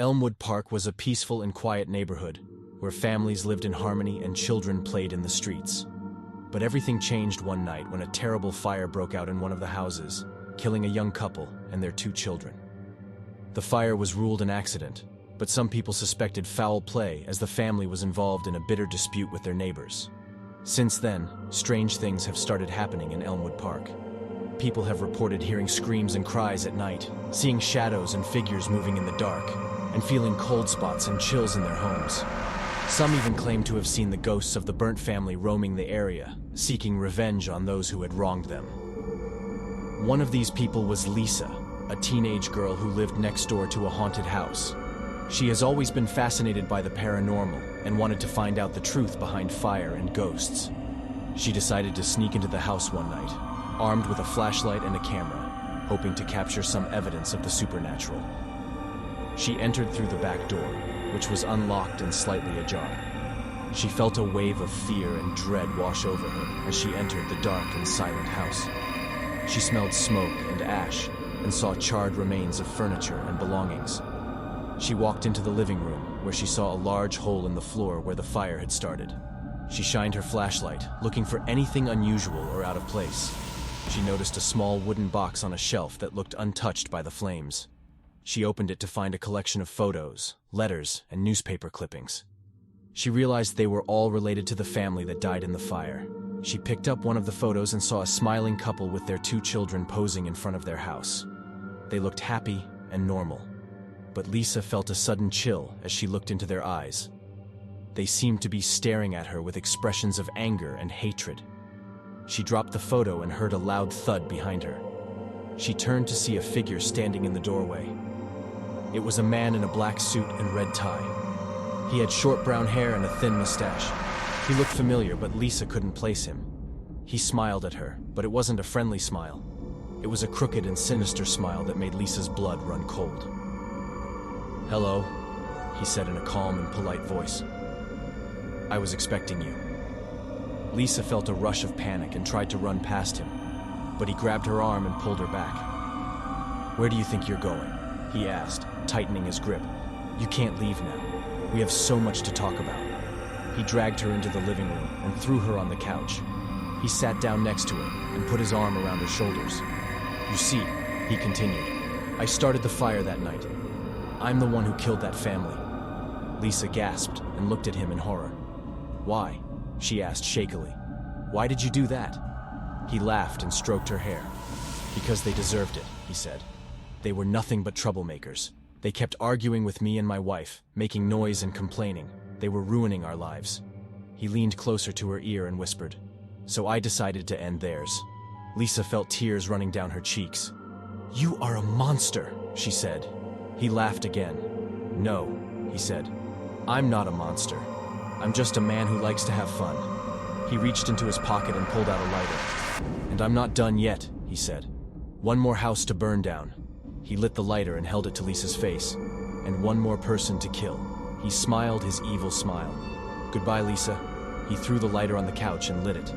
Elmwood Park was a peaceful and quiet neighborhood where families lived in harmony and children played in the streets. But everything changed one night when a terrible fire broke out in one of the houses, killing a young couple and their 2 children. The fire was ruled an accident, but some people suspected foul play as the family was involved in a bitter dispute with their neighbors. Since then, strange things have started happening in Elmwood Park. People have reported hearing screams and cries at night, seeing shadows and figures moving in the dark, and feeling cold spots and chills in their homes. Some even claim to have seen the ghosts of the burnt family roaming the area, seeking revenge on those who had wronged them. One of these people was Lisa, a teenage girl who lived next door to a haunted house. She has always been fascinated by the paranormal and wanted to find out the truth behind fire and ghosts. She decided to sneak into the house one night, armed with a flashlight and a camera, hoping to capture some evidence of the supernatural. She entered through the back door, which was unlocked and slightly ajar. She felt a wave of fear and dread wash over her as she entered the dark and silent house. She smelled smoke and ash and saw charred remains of furniture and belongings. She walked into the living room, where she saw a large hole in the floor where the fire had started. She shined her flashlight, looking for anything unusual or out of place. She noticed a small wooden box on a shelf that looked untouched by the flames. She opened it to find a collection of photos, letters, and newspaper clippings. She realized they were all related to the family that died in the fire. She picked up one of the photos and saw a smiling couple with their 2 children posing in front of their house. They looked happy and normal, but Lisa felt a sudden chill as she looked into their eyes. They seemed to be staring at her with expressions of anger and hatred. She dropped the photo and heard a loud thud behind her. She turned to see a figure standing in the doorway. It was a man in a black suit and red tie. He had short brown hair and a thin mustache. He looked familiar, but Lisa couldn't place him. He smiled at her, but it wasn't a friendly smile. It was a crooked and sinister smile that made Lisa's blood run cold. "Hello," he said in a calm and polite voice. "I was expecting you." Lisa felt a rush of panic and tried to run past him, but he grabbed her arm and pulled her back. "Where do you think you're going?" he asked, tightening his grip. "You can't leave now. We have so much to talk about." He dragged her into the living room and threw her on the couch. He sat down next to her and put his arm around her shoulders. "You see," he continued, "I started the fire that night. I'm the one who killed that family." Lisa gasped and looked at him in horror. "Why?" she asked shakily. "Why did you do that?" He laughed and stroked her hair. "Because they deserved it," he said. "They were nothing but troublemakers. They kept arguing with me and my wife, making noise and complaining. They were ruining our lives." He leaned closer to her ear and whispered, "So I decided to end theirs." Lisa felt tears running down her cheeks. "You are a monster," she said. He laughed again. "No," he said. "I'm not a monster. I'm just a man who likes to have fun." He reached into his pocket and pulled out a lighter. "And I'm not done yet," he said. "One more house to burn down." He lit the lighter and held it to Lisa's face. "And one more person to kill." He smiled his evil smile. "Goodbye, Lisa." He threw the lighter on the couch and lit it.